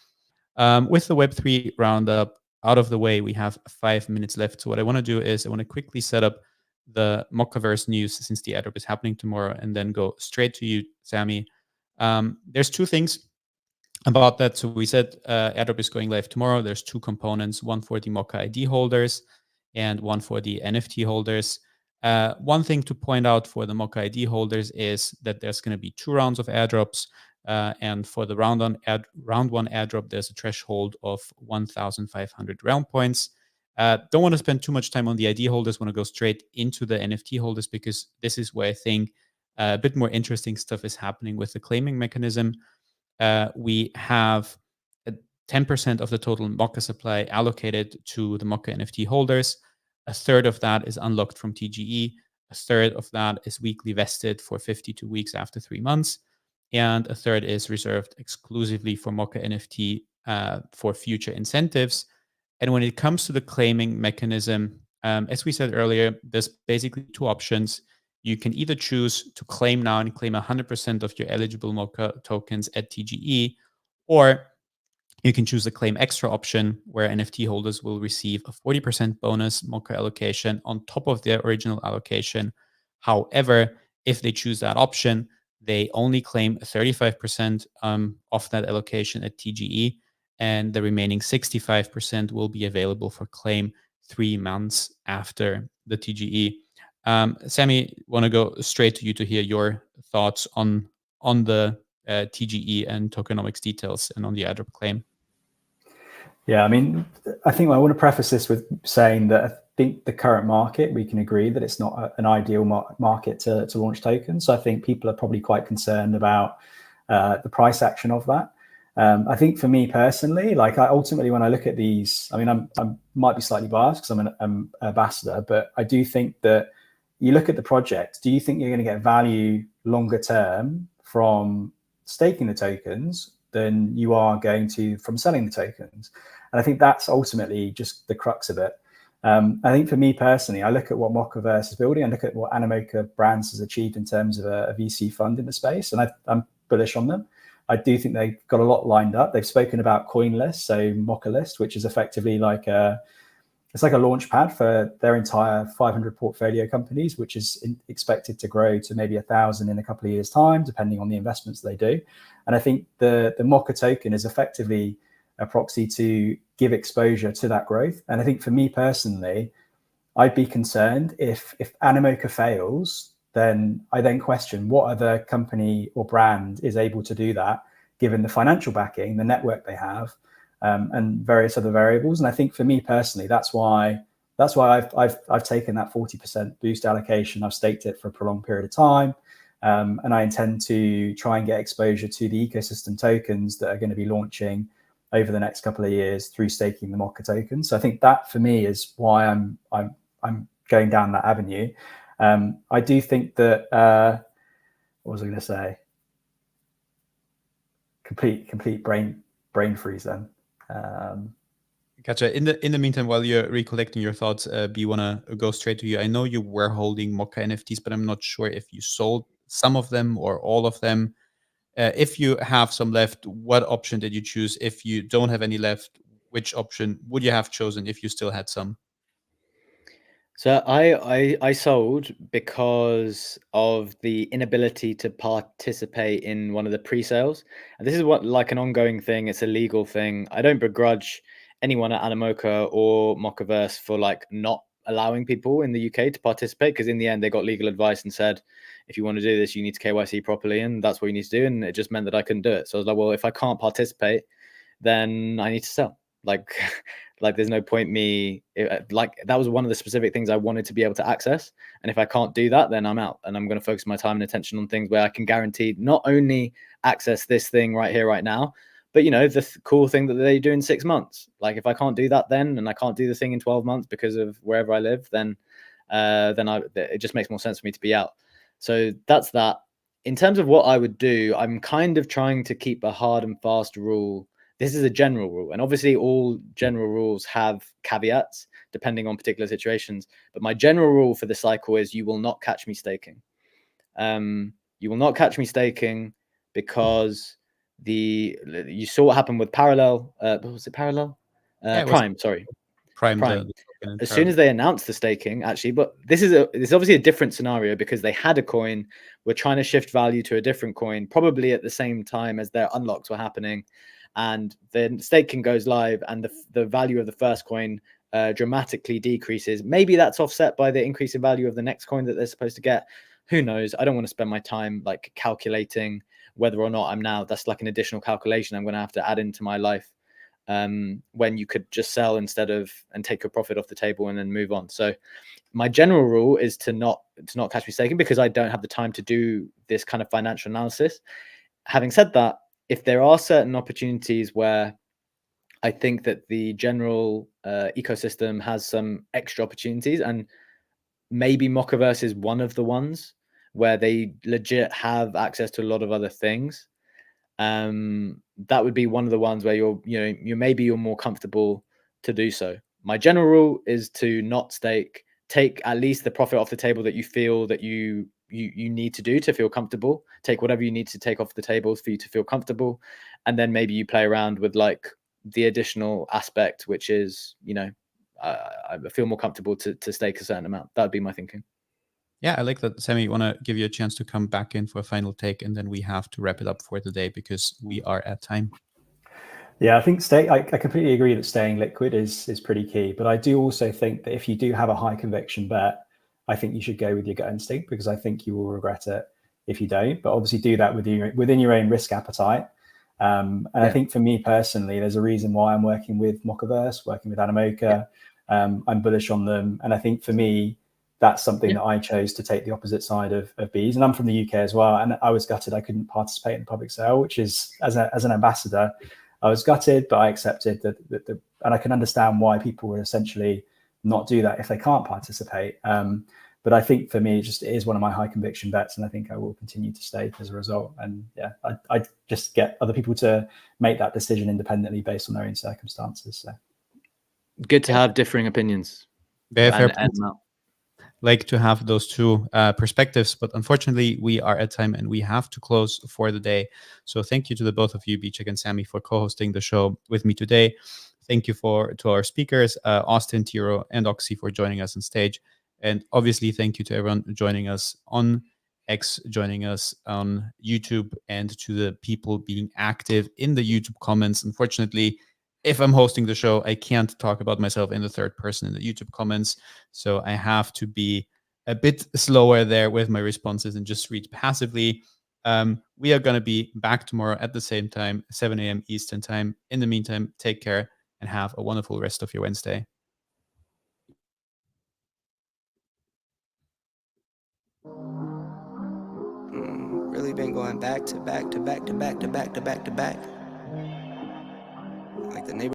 With the Web3 roundup out of the way, we have 5 minutes left. So what I want to do is I want to quickly set up the Mockaverse news, since the airdrop is happening tomorrow, and then go straight to you, Sammy. There's two things about that. So we said airdrop is going live tomorrow. There's two components: one for the Mocka ID holders and one for the NFT holders. One thing to point out for the Mocka ID holders is that there's going to be 2 rounds of airdrops. And for the round one airdrop, there's a threshold of 1,500 round points. Don't want to spend too much time on the ID holders. Want to go straight into the NFT holders, because this is where I think a bit more interesting stuff is happening with the claiming mechanism. We have 10% of the total Mocka supply allocated to the Mocka NFT holders. A third of that is unlocked from TGE. A third of that is weekly vested for 52 weeks after 3 months. And a third is reserved exclusively for Mocka NFT for future incentives. And when it comes to the claiming mechanism, as we said earlier, there's basically 2 options. You can either choose to claim now and claim 100% of your eligible Mocka tokens at TGE, or you can choose the claim extra option, where NFT holders will receive a 40% bonus Mocka allocation on top of their original allocation However, if they choose that option, they only claim 35% of that allocation at TGE, and the remaining 65% will be available for claim 3 months after the TGE. Sammy, want to go straight to you to hear your thoughts on the TGE and tokenomics details and on the airdrop claim. Yeah, I mean, I think I want to preface this with saying that I think the current market, we can agree that it's not an ideal market to launch tokens. So I think people are probably quite concerned about the price action of that. I think for me personally, like ultimately when I look at these, I mean, I might be slightly biased because I'm an ambassador, but I do think that you look at the project, do you think you're going to get value longer term from staking the tokens than you are going to from selling the tokens? And I think that's ultimately just the crux of it. I think for me personally, I look at what Mochaverse is building and look at what Animoca Brands has achieved in terms of a VC fund in the space, and I'm bullish on them. I do think they've got a lot lined up. They've spoken about CoinList, so Mochalist, which is effectively like it's like a launch pad for their entire 500 portfolio companies, which is expected to grow to maybe 1,000 in a couple of years' time, depending on the investments they do. And I think the Mocha token is effectively a proxy to give exposure to that growth. And I think for me personally, I'd be concerned if Animoca fails, then I then question what other company or brand is able to do that, given the financial backing, the network they have, and various other variables. And I think for me personally, that's why I've taken that 40% boost allocation. I've staked it for a prolonged period of time, and I intend to try and get exposure to the ecosystem tokens that are going to be launching over the next couple of years through staking the Mocha tokens. So I think that for me is why I'm going down that avenue. I do think that what was I going to say? Complete brain freeze then. Gotcha. In the meantime, while you're recollecting your thoughts, B, want to go straight to you. I know you were holding Mocha NFTs, but I'm not sure if you sold some of them or all of them. If you have some left, what option did you choose? If you don't have any left, which option would you have chosen if you still had some? So I sold because of the inability to participate in one of the pre-sales. And this is what like an ongoing thing. It's a legal thing. I don't begrudge anyone at Animoca or Mochaverse for like not allowing people in the UK to participate, because in the end they got legal advice and said, if you want to do this, you need to KYC properly, and that's what you need to do. And it just meant that I couldn't do it. So I was like, well, if I can't participate, then I need to sell. Like like there's no point me like that was one of the specific things I wanted to be able to access, and if I can't do that, then I'm out, and I'm going to focus my time and attention on things where I can guarantee not only access this thing right here right now, but you know, the cool thing that they do in 6 months. Like if I can't do that then, and I can't do the thing in 12 months because of wherever I live, then it just makes more sense for me to be out. So that's that. In terms of what I would do, I'm kind of trying to keep a hard and fast rule. This is a general rule, and obviously all general rules have caveats depending on particular situations. But my general rule for the cycle is you will not catch me staking. You will not catch me staking because you saw what happened with Parallel. What was it? Parallel? Prime. Sorry, Prime. As soon as they announced the staking, actually, but this is obviously a different scenario because they had a coin, were trying to shift value to a different coin, probably at the same time as their unlocks were happening. And then staking goes live, and the value of the first coin dramatically decreases. Maybe that's offset by the increase in value of the next coin that they're supposed to get. Who knows? I don't want to spend my time like calculating whether or not that's like an additional calculation I'm going to have to add into my life, when you could just sell instead of and take a profit off the table and then move on. So my general rule is to not catch me staking because I don't have the time to do this kind of financial analysis. Having said that, if there are certain opportunities where I think that the general ecosystem has some extra opportunities, and maybe Mochaverse is one of the ones where they legit have access to a lot of other things, that would be one of the ones where you're more comfortable to do so. My general rule is to not stake. Take at least the profit off the table that you feel that you need to do to feel comfortable. Take whatever you need to take off the table for you to feel comfortable, and then maybe you play around with like the additional aspect, which is I feel more comfortable to stake a certain amount. That would be my thinking. Yeah, I like that. Sammy, I want to give you a chance to come back in for a final take, and then we have to wrap it up for the day because we are at time. Yeah, I think I completely agree that staying liquid is pretty key. But I do also think that if you do have a high conviction bet, I think you should go with your gut instinct, because I think you will regret it if you don't. But obviously do that within your own risk appetite. I think for me personally, there's a reason why I'm working with Mochaverse, working with Animoca. I'm bullish on them. And I think for me, that's something that I chose to take the opposite side of bees. And I'm from the UK as well. And I was gutted I couldn't participate in the public sale, which is, as an ambassador, I was gutted, but I accepted that, and I can understand why people would essentially not do that if they can't participate. But I think for me, it is one of my high conviction bets, and I think I will continue to stake as a result. And yeah, I just get other people to make that decision independently based on their own circumstances. So good to have differing opinions. Very fair point. Like to have those two perspectives, but unfortunately we are at time and we have to close for the day. So thank you to the both of you, Beachek and Sammy, for co-hosting the show with me today. Thank you to our speakers, Austin, Tiro, and Oxy, for joining us on stage. And obviously thank you to everyone joining us on X, joining us on YouTube, and to the people being active in the YouTube comments. Unfortunately, if I'm hosting the show, I can't talk about myself in the third person in the YouTube comments. So I have to be a bit slower there with my responses and just read passively. We are going to be back tomorrow at the same time, 7 a.m. Eastern time. In the meantime, take care and have a wonderful rest of your Wednesday. Really been going back to back to back to back to back to back to back.